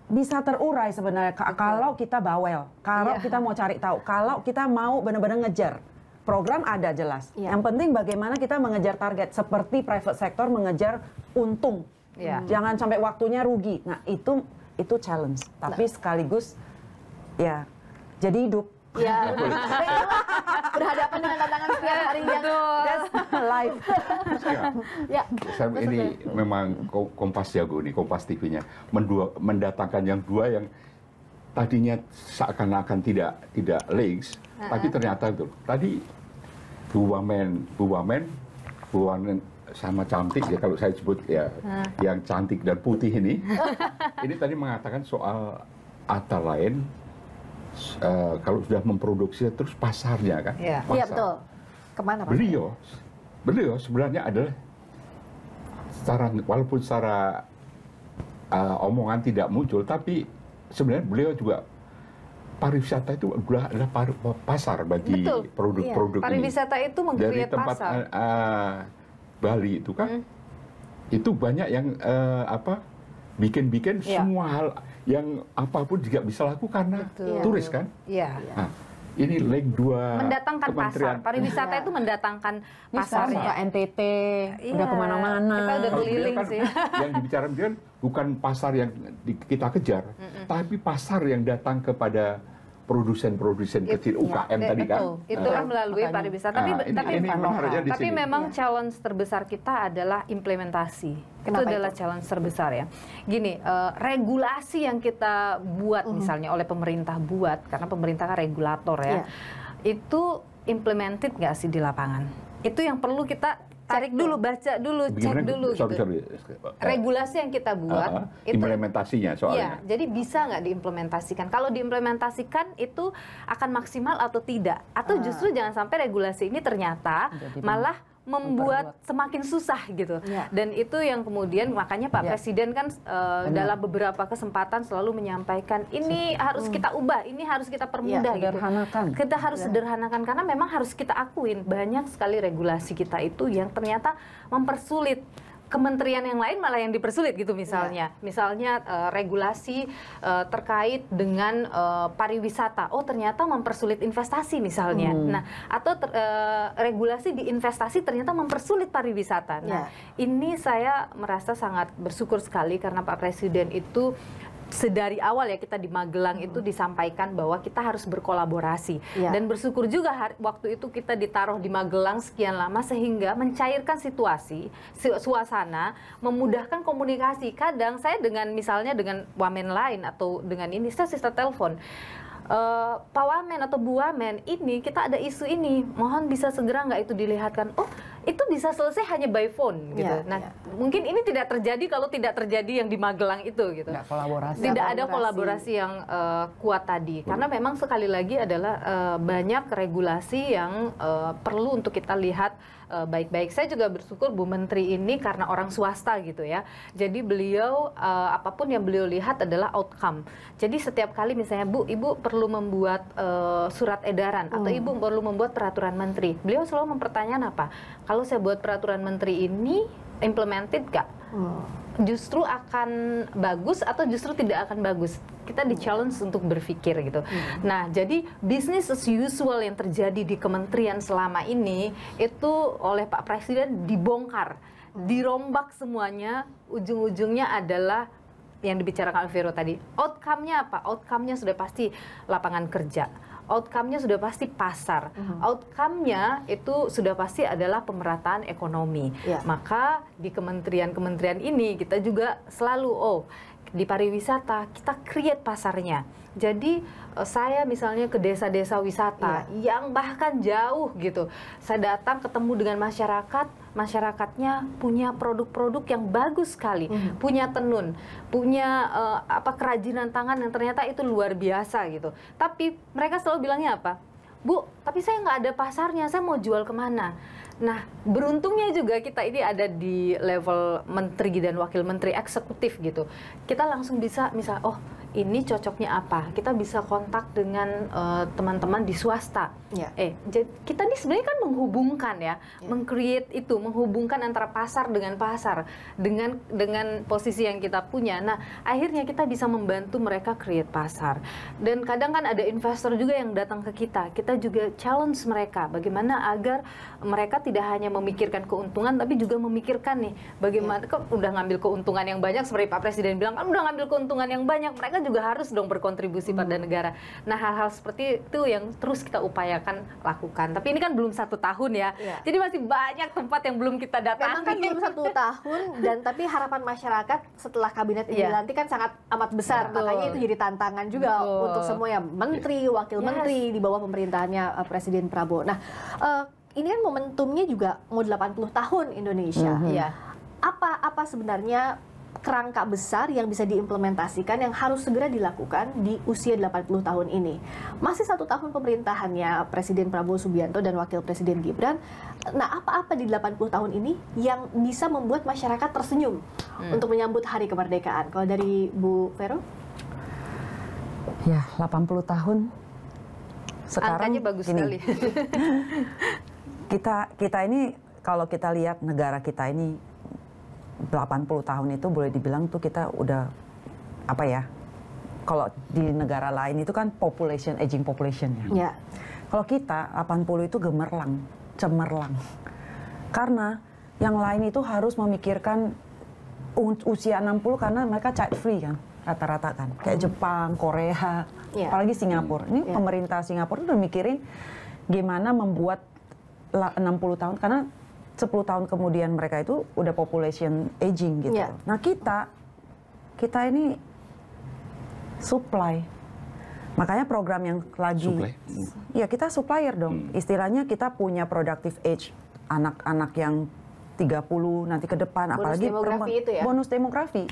bisa terurai sebenarnya kalau kita bawel, kalau kita mau cari tahu, kalau kita mau benar-benar ngejar. Program ada jelas. Yang penting bagaimana kita mengejar target seperti private sector mengejar untung. Jangan sampai waktunya rugi. Nah, itu challenge. Tapi sekaligus ya jadi hidup. Berhadapan dengan tantangan setiap hari yang live. Ini memang Kompas jago nih, Kompas TV-nya mendatangkan yang dua yang tadinya seakan-akan tidak links, tapi ternyata itu tadi Bu Wamen sama cantik ya, kalau saya sebut ya, yang cantik dan putih ini tadi mengatakan soal Atta lain. Kalau sudah memproduksi terus pasarnya kan, Iya betul. Kemana Pak? Beliau sebenarnya adalah walaupun secara omongan tidak muncul, tapi sebenarnya beliau juga pariwisata itu adalah pasar bagi produk-produk ini. Pariwisata itu dari tempat Bali itu kan, itu banyak yang bikin semua hal yang apapun juga bisa laku karena turis kan. Nah, ini leg 2 mendatangkan pasar. Pariwisata itu mendatangkan pasar. NTT udah kemana-mana. Kita udah keliling sih. Yang dibicarakan kan bukan pasar yang kita kejar, tapi pasar yang datang kepada produsen-produsen kecil UKM tadi kan. Itulah melalui pariwisata. Tapi memang challenge terbesar kita adalah implementasi. Itu adalah challenge terbesar ya. Gini, regulasi yang kita buat misalnya oleh pemerintah buat, karena pemerintah kan regulator ya, itu implemented nggak sih di lapangan? Itu yang perlu kita tarik dulu, baca dulu, cek dulu gitu. Regulasi yang kita buat itu implementasinya soalnya. Jadi bisa nggak diimplementasikan? Kalau diimplementasikan itu akan maksimal atau tidak? Atau justru jangan sampai regulasi ini ternyata malah membuat semakin susah gitu. Dan itu yang kemudian makanya Pak Presiden kan dalam beberapa kesempatan selalu menyampaikan ini harus kita ubah, ini harus kita permudah gitu. Kita harus sederhanakan karena memang harus kita akuin banyak sekali regulasi kita itu yang ternyata mempersulit. Kementerian yang lain malah yang dipersulit gitu misalnya. Misalnya regulasi terkait dengan pariwisata. Oh ternyata mempersulit investasi misalnya. Nah atau regulasi di investasi ternyata mempersulit pariwisata. Nah ini saya merasa sangat bersyukur sekali karena Pak Presiden itu sedari awal ya kita di Magelang itu disampaikan bahwa kita harus berkolaborasi dan bersyukur juga waktu itu kita ditaruh di Magelang sekian lama sehingga mencairkan situasi, suasana, memudahkan komunikasi. Kadang saya misalnya dengan wamen lain atau dengan ini saya telepon. Pak Wamen atau Bu Wamen, ini kita ada isu ini, mohon bisa segera nggak itu dilihatkan. Oh, itu bisa selesai hanya by phone gitu. Mungkin ini tidak terjadi kalau tidak terjadi yang di Magelang itu gitu. Tidak ada kolaborasi yang kuat tadi. Karena memang sekali lagi adalah banyak regulasi yang perlu untuk kita lihat baik-baik. Saya juga bersyukur Bu Menteri ini karena orang swasta gitu ya. Jadi beliau apapun yang beliau lihat adalah outcome. Jadi setiap kali misalnya Bu, Ibu perlu membuat surat edaran atau Ibu perlu membuat peraturan menteri. Beliau selalu mempertanyakan apa? Kalau saya buat peraturan menteri ini implemented gak? Justru akan bagus atau justru tidak akan bagus? Kita di-challenge untuk berpikir gitu. Nah, jadi business as usual yang terjadi di kementerian selama ini itu oleh Pak Presiden dibongkar, dirombak semuanya. Ujung-ujungnya adalah yang dibicarakan Vero tadi. Outcome-nya apa? Outcome-nya sudah pasti lapangan kerja. Outcome-nya sudah pasti pasar. Outcome-nya itu sudah pasti adalah pemerataan ekonomi. Maka di kementerian-kementerian ini kita juga selalu, di pariwisata kita create pasarnya. Jadi saya misalnya ke desa-desa wisata yang bahkan jauh gitu. Saya datang ketemu dengan masyarakat, masyarakatnya punya produk-produk yang bagus sekali, punya tenun, punya kerajinan tangan yang ternyata itu luar biasa gitu. Tapi mereka selalu bilangnya apa? Bu, tapi saya nggak ada pasarnya, saya mau jual kemana? Nah, beruntungnya juga kita ini ada di level menteri dan wakil menteri eksekutif gitu. Kita langsung bisa misal, ini cocoknya apa? Kita bisa kontak dengan teman-teman di swasta. Kita ini sebenarnya kan menghubungkan ya, meng-create itu, menghubungkan antara pasar, dengan posisi yang kita punya. Nah, akhirnya kita bisa membantu mereka create pasar. Dan kadang kan ada investor juga yang datang ke kita. Kita juga challenge mereka bagaimana agar mereka tidak hanya memikirkan keuntungan, tapi juga memikirkan nih bagaimana kok udah ngambil keuntungan yang banyak, seperti Pak Presiden bilang kan udah ngambil keuntungan yang banyak, mereka juga harus dong berkontribusi pada negara. Nah, hal-hal seperti itu yang terus kita upayakan lakukan. Tapi ini kan belum 1 tahun ya, jadi masih banyak tempat yang belum kita datangi. Memang kan belum 1 tahun, dan tapi harapan masyarakat setelah kabinet ini dilantik kan sangat amat besar. Makanya itu jadi tantangan juga untuk semua ya, menteri, wakil menteri di bawah pemerintahannya Presiden Prabowo. Nah, ini kan momentumnya juga mau 80 tahun Indonesia. Apa sebenarnya kerangka besar yang bisa diimplementasikan yang harus segera dilakukan di usia 80 tahun ini? Masih 1 tahun pemerintahannya Presiden Prabowo Subianto dan Wakil Presiden Gibran. Nah, apa-apa di 80 tahun ini yang bisa membuat masyarakat tersenyum untuk menyambut hari kemerdekaan? Kalau dari Bu Vero? Ya, 80 tahun. Sekarang angkanya bagus sekali. Kita ini kalau kita lihat negara kita ini 80 tahun itu boleh dibilang tuh kita udah kalau di negara lain itu kan aging population ya. Kalau kita 80 itu cemerlang. Karena yang lain itu harus memikirkan usia 60 karena mereka child free kan rata-rata kan. Kayak Jepang, Korea, apalagi Singapura. Ini pemerintah Singapura udah mikirin gimana membuat 60 tahun karena 10 tahun kemudian mereka itu udah population aging gitu. Nah, kita ini supply. Makanya program yang lagi kita supplier dong. Istilahnya kita punya productive age anak-anak yang 30 nanti ke depan, bonus apalagi demografi itu ya? Bonus demografi.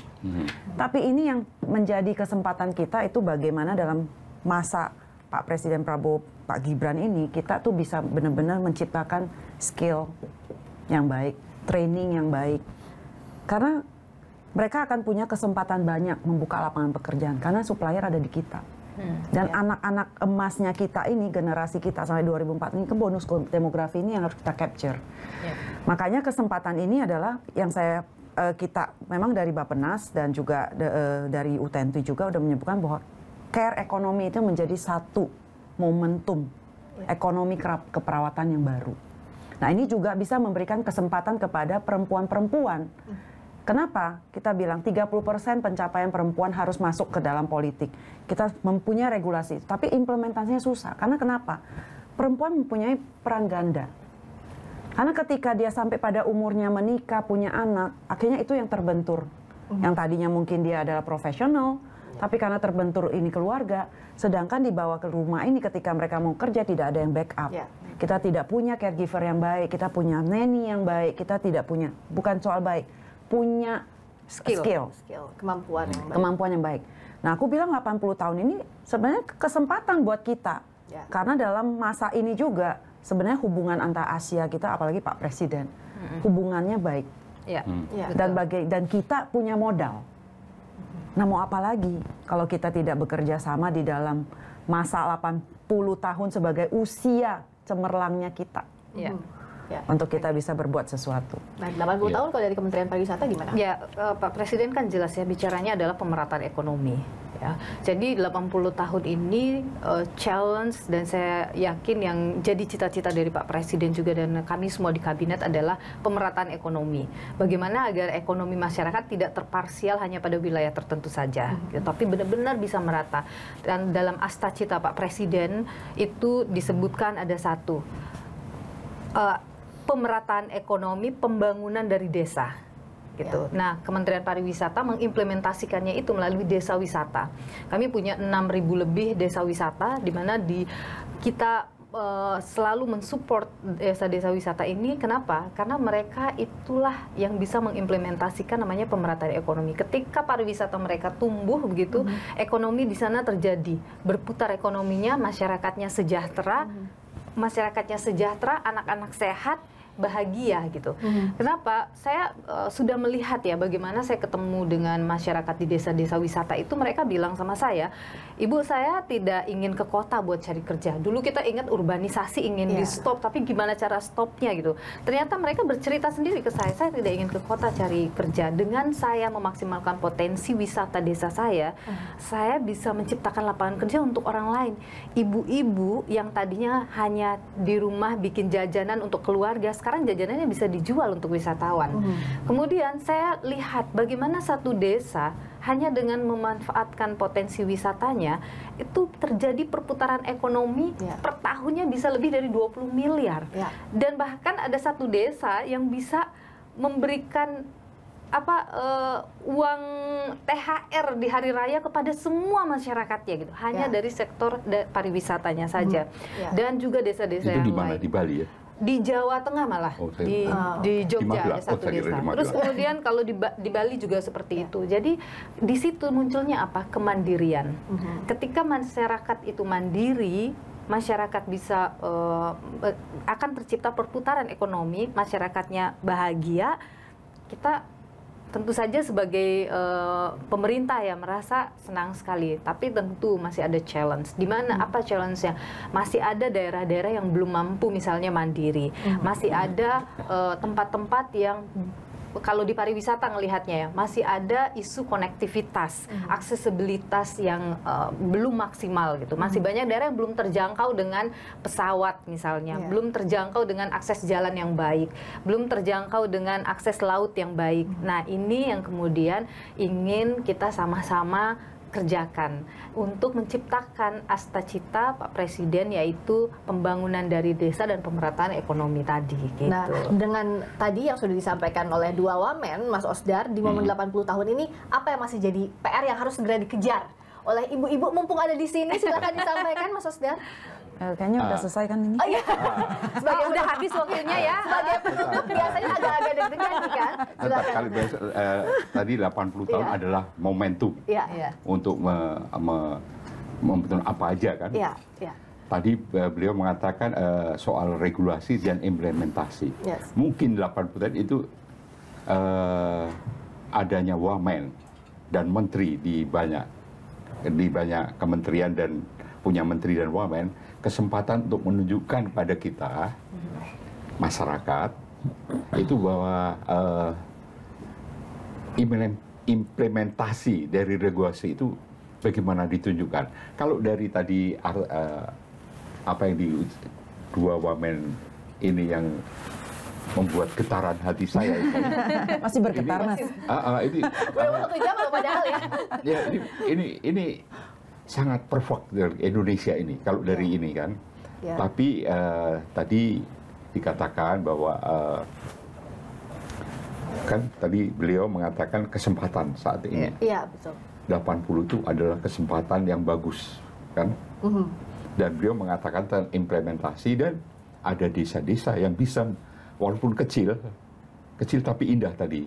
Tapi ini yang menjadi kesempatan kita itu bagaimana dalam masa Pak Presiden Prabowo, Pak Gibran ini, kita tuh bisa benar-benar menciptakan skill yang baik, training yang baik. Karena mereka akan punya kesempatan banyak membuka lapangan pekerjaan, karena supplier ada di kita. Dan anak-anak emasnya kita ini, generasi kita sampai 2004 ini, ke bonus demografi ini yang harus kita capture. Makanya kesempatan ini adalah yang kita memang dari Bappenas dan juga dari U10 juga udah menyebutkan bahwa care ekonomi itu menjadi satu momentum ekonomi keperawatan yang baru. Nah, ini juga bisa memberikan kesempatan kepada perempuan-perempuan. Kenapa? Kita bilang 30% pencapaian perempuan harus masuk ke dalam politik. Kita mempunyai regulasi, tapi implementasinya susah. Karena kenapa? Perempuan mempunyai peran ganda. Karena ketika dia sampai pada umurnya menikah, punya anak, akhirnya itu yang terbentur. Yang tadinya mungkin dia adalah profesional, tapi karena terbentur ini keluarga, sedangkan dibawa ke rumah ini ketika mereka mau kerja tidak ada yang backup. Kita tidak punya caregiver yang baik, kita punya nanny yang baik, kita tidak punya, bukan soal baik, punya skill. Kemampuan yang baik. Nah, aku bilang 80 tahun ini sebenarnya kesempatan buat kita. Karena dalam masa ini juga sebenarnya hubungan antar Asia kita, apalagi Pak Presiden, hubungannya baik. Dan kita punya modal. Nah, mau apa lagi kalau kita tidak bekerja sama di dalam masa 80 tahun sebagai usia cemerlangnya kita. Untuk kita bisa berbuat sesuatu. Nah, 80 tahun kalau dari Kementerian Pariwisata gimana? Ya, Pak Presiden kan jelas ya bicaranya adalah pemerataan ekonomi. Ya. Jadi 80 tahun ini challenge, dan saya yakin yang jadi cita-cita dari Pak Presiden juga dan kami semua di kabinet adalah pemerataan ekonomi. Bagaimana agar ekonomi masyarakat tidak terparsial hanya pada wilayah tertentu saja, tapi benar-benar bisa merata. Dan dalam asta cita Pak Presiden itu disebutkan ada satu, pemerataan ekonomi, pembangunan dari desa. Gitu. Nah, Kementerian Pariwisata mengimplementasikannya itu melalui desa wisata. Kami punya 6.000 lebih desa wisata, di mana kita selalu mensupport desa-desa wisata ini. Kenapa? Karena mereka itulah yang bisa mengimplementasikan namanya pemerataan ekonomi. Ketika pariwisata mereka tumbuh begitu, ekonomi di sana terjadi, berputar ekonominya, masyarakatnya sejahtera, anak-anak sehat, bahagia gitu. Kenapa? Saya sudah melihat ya bagaimana saya ketemu dengan masyarakat di desa-desa wisata itu, mereka bilang sama saya, Ibu, saya tidak ingin ke kota buat cari kerja. Dulu kita ingat urbanisasi ingin di stop, tapi gimana cara stopnya gitu. Ternyata mereka bercerita sendiri ke saya tidak ingin ke kota cari kerja. Dengan saya memaksimalkan potensi wisata desa saya bisa menciptakan lapangan kerja untuk orang lain. Ibu-ibu yang tadinya hanya di rumah bikin jajanan untuk keluarga, sekarang jajanannya bisa dijual untuk wisatawan. Kemudian saya lihat bagaimana satu desa hanya dengan memanfaatkan potensi wisatanya itu terjadi perputaran ekonomi per tahunnya bisa lebih dari 20 miliar. Dan bahkan ada satu desa yang bisa memberikan uang THR di hari raya kepada semua masyarakatnya gitu, hanya dari sektor pariwisatanya saja. Dan juga desa-desa yang lain. Di Bali ya? Di Jawa Tengah malah, di Jogja ada satu desa. Terus kemudian kalau di Bali juga seperti itu. Jadi di situ munculnya apa? Kemandirian. Ketika masyarakat itu mandiri, masyarakat bisa akan tercipta perputaran ekonomi, masyarakatnya bahagia, kita tentu saja sebagai pemerintah ya merasa senang sekali. Tapi tentu masih ada challenge. Di mana apa challenge-nya? Masih ada daerah-daerah yang belum mampu misalnya mandiri. Masih ada tempat-tempat yang kalau di pariwisata ngelihatnya ya, masih ada isu konektivitas, aksesibilitas yang belum maksimal gitu. Masih banyak daerah yang belum terjangkau dengan pesawat misalnya, belum terjangkau dengan akses jalan yang baik, belum terjangkau dengan akses laut yang baik. Nah, ini yang kemudian ingin kita sama-sama kerjakan untuk menciptakan asta cita Pak Presiden, yaitu pembangunan dari desa dan pemerataan ekonomi tadi gitu. Nah, dengan tadi yang sudah disampaikan oleh dua wamen, Mas Osdar, di momen 80 tahun ini apa yang masih jadi PR yang harus segera dikejar oleh ibu-ibu? Mumpung ada di sini, silakan disampaikan Mas Osdar. Kayaknya udah selesai kan ini? Oh iya. Sebagai udah habis waktunya ya. Sebagai penutup biasanya agak-agak deg-degan nih kan. Kali tadi 80 tahun adalah momentum untuk membentuk apa aja kan. Tadi beliau mengatakan soal regulasi dan implementasi. Mungkin 80 tahun itu adanya wamen dan menteri di banyak kementerian dan punya menteri dan wamen, kesempatan untuk menunjukkan pada kita masyarakat itu bahwa implementasi dari regulasi itu bagaimana ditunjukkan. Kalau dari tadi apa yang di dua wamen ini yang membuat getaran hati saya itu. Masih bergetar, Mas. Ini udah 1 jam loh padahal ya. Ya, ini sangat perfect dari Indonesia ini kalau dari ini kan. Tapi tadi dikatakan bahwa kan tadi beliau mengatakan kesempatan saat ini. Iya, betul. 80 itu adalah kesempatan yang bagus kan. Dan beliau mengatakan tentang implementasi, dan ada desa-desa yang bisa walaupun kecil tapi indah tadi,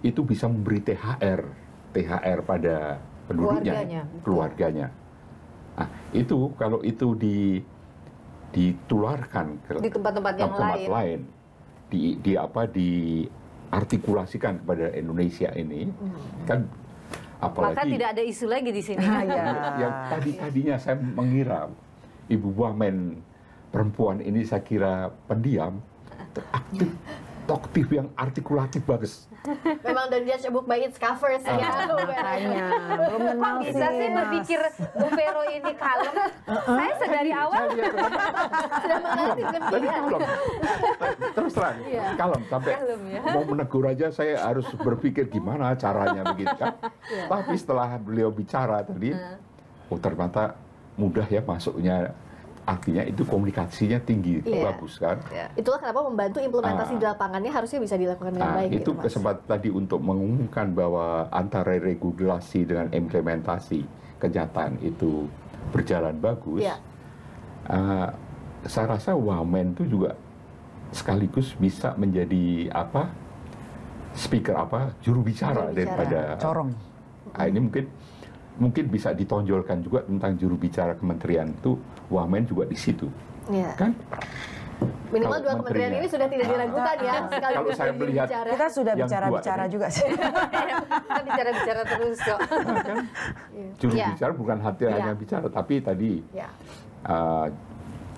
itu bisa memberi THR pada penduduknya, keluarganya. Nah, itu kalau itu ditularkan ke di tempat-tempat yang lain. Diartikulasikan kepada Indonesia ini, kan apalagi. Maka tidak ada isu lagi di sini. Yang tadinya saya mengira Ibu Wamen perempuan ini saya kira pendiam, aktif yang artikulatif bagus. Memang udah dia book by its covers ya. Makanya belum kenal sih. Bisa sih berpikir Bu Vero ini kalem. Saya sedari awal sudah mengerti kan. Tadi kalem. Terus terang, kalem sampai mau menegur aja saya harus berpikir gimana caranya begitu kan. Tapi setelah beliau bicara tadi, oh ternyata mudah ya masuknya. Artinya itu komunikasinya tinggi, bagus kan. Itulah kenapa membantu implementasi di lapangannya harusnya bisa dilakukan dengan baik. Itu gitu, kesempatan tadi untuk mengumumkan bahwa antara regulasi dengan implementasi kenyataan itu berjalan bagus. Saya rasa Wamen itu juga sekaligus bisa menjadi juru bicara daripada corong. Ini mungkin bisa ditonjolkan juga tentang juru bicara kementerian itu Wamen juga di situ, kan? Minimal dua kementerian ini sudah tidak diragukan ya. Kalau saya melihat, kita sudah bicara-bicara juga sih. Kita bicara-bicara terus kok. Kan? Juru bicara bukan hanya bicara, tapi tadi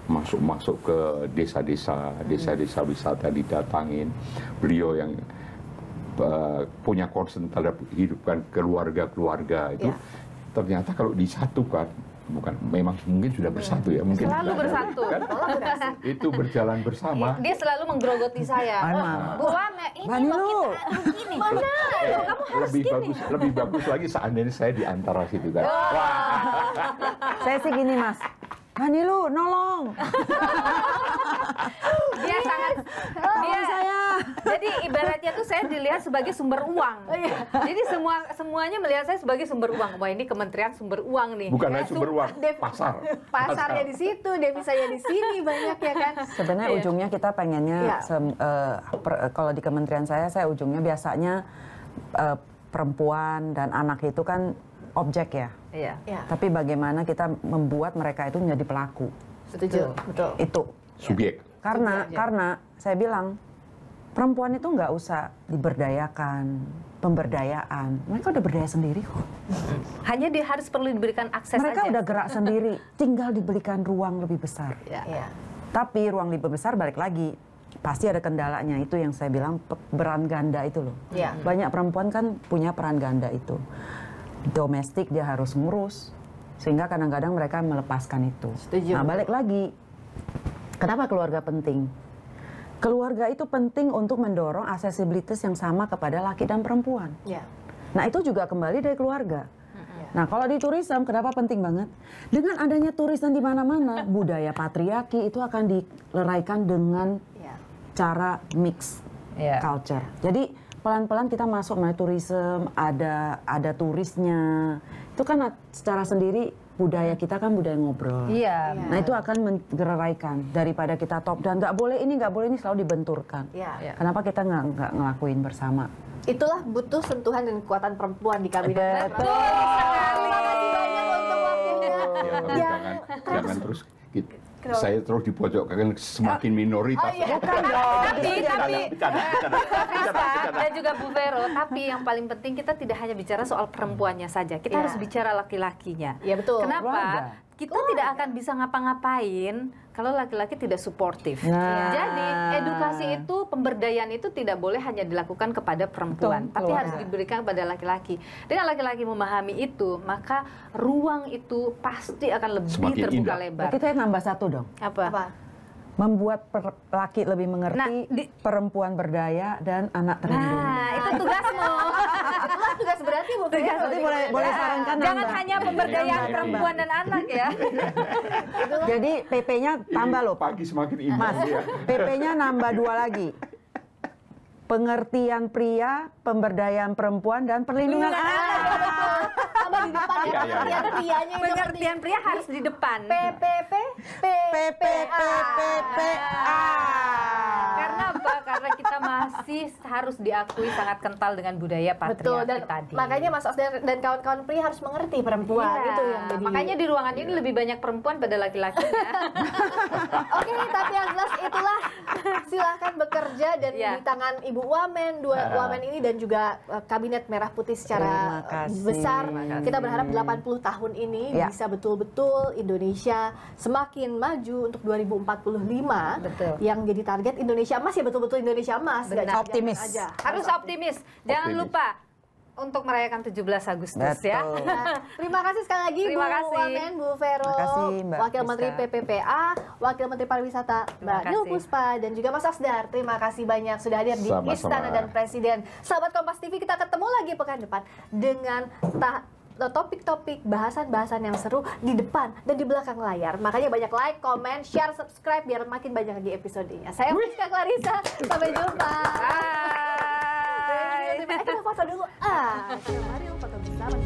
masuk ke desa-desa wisata didatangin. Beliau yang punya concern terhadap kehidupan keluarga itu. Ternyata kalau disatukan, memang mungkin sudah bersatu ya, mungkin selalu bersatu kan? Itu berjalan bersama. Dia selalu menggerogoti saya. Bu Wamen, ini loh kita begini. Mana? Kamu harus lebih bagus lagi seandainya saya di antara situ kan. Saya sih gini Mas, Banilu nolong. Dia sangat saya. Jadi ibaratnya tuh saya dilihat sebagai sumber uang. Jadi semuanya melihat saya sebagai sumber uang. Wah, ini kementerian sumber uang nih. Bukan hanya sumber uang, pasarnya di situ, devisanya di sini banyak ya kan. Sebenarnya ujungnya kita pengennya kalau di kementerian saya ujungnya biasanya perempuan dan anak itu kan objek ya. Tapi bagaimana kita membuat mereka itu menjadi pelaku. Setuju, betul. Itu subjek. Karena saya bilang perempuan itu nggak usah diberdayakan, pemberdayaan. Mereka udah berdaya sendiri kok. Hanya dia harus perlu diberikan akses mereka aja. Udah gerak sendiri, tinggal diberikan ruang lebih besar. Tapi ruang lebih besar balik lagi pasti ada kendalanya, itu yang saya bilang peran ganda itu loh. Banyak perempuan kan punya peran ganda itu. Domestik dia harus ngurus, sehingga kadang-kadang mereka melepaskan itu. Setuju. Nah balik lagi, kenapa keluarga penting? Keluarga itu penting untuk mendorong aksesibilitas yang sama kepada laki dan perempuan. Nah itu juga kembali dari keluarga. Nah kalau di turisme kenapa penting banget? Dengan adanya turisme di mana-mana, budaya patriarki itu akan dileraikan dengan cara mix culture. Jadi pelan-pelan kita masuk mulai turisme, ada turisnya. Itu kan secara sendiri budaya kita kan budaya ngobrol. Nah itu akan menggeraikan daripada kita top dan nggak boleh ini selalu dibenturkan. Kenapa kita nggak ngelakuin bersama? Itulah butuh sentuhan dan kekuatan perempuan di kabinet. Betul. Terima kasih banyak untuk waktunya. Jangan terus saya terus dipojokkan semakin minoritas. Tapi dan juga Bu Vero, tapi yang paling penting kita tidak hanya bicara soal perempuannya saja, kita harus bicara laki-lakinya. Iya betul. Kenapa? Kita tidak akan bisa ngapa-ngapain kalau laki-laki tidak suportif. Jadi edukasi itu, pemberdayaan itu tidak boleh hanya dilakukan kepada perempuan, tapi harus diberikan kepada laki-laki. Dengan laki-laki memahami itu, maka ruang itu pasti akan lebih semakin terbuka indah. lebar. Kita nambah satu dong. Apa? Membuat laki lebih mengerti, perempuan berdaya, dan anak terlindungi. Nah, itu tugasmu. Itulah tugas berarti Bu Vero. Berarti boleh sarankan Jangan nambah. hanya pemberdayaan perempuan dan anak ya. Jadi PP-nya tambah loh. Pagi semakin indah. Mas, PP-nya nambah 2 lagi. Pengertian pria, pemberdayaan perempuan, dan perlindungan anak. Tambah di depan ya. Pengertian prianya itu Pengertian pria harus di depan. PPPPPA. Karena apa? Karena kita masih harus diakui sangat kental dengan budaya patriarki tadi. Makanya Mas Osdar dan kawan-kawan pria harus mengerti perempuan itu yang jadi. Makanya di ruangan ini lebih banyak perempuan pada laki-lakinya. Oke, tapi yang jelas itulah silahkan bekerja dan di tangan Ibu Wamen, dua Wamen ini dan juga Kabinet Merah Putih secara besar. Kita berharap 80 tahun ini bisa betul-betul Indonesia semakin maju untuk 2045. Betul. Yang jadi target Indonesia Emas ya betul-betul Indonesia Emas. Optimis. Aja. Harus optimis. Jangan lupa untuk merayakan 17 Agustus ya. Terima kasih sekali lagi Terima Bu kasih. Wamen, Bu Vero, Wakil Menteri PPPA, Wakil Menteri Pariwisata Mbak Nil Puspa, dan juga Mas Osdar. Terima kasih banyak sudah hadir di Istana dan Presiden. Sahabat Kompas TV, kita ketemu lagi pekan depan dengan topik-topik bahasan-bahasan yang seru di depan dan di belakang layar. Makanya banyak like, comment, share, subscribe biar makin banyak lagi episodenya. Saya Friska Clarissa, sampai jumpa. Bye. Kita foto dulu. Mari foto bersama.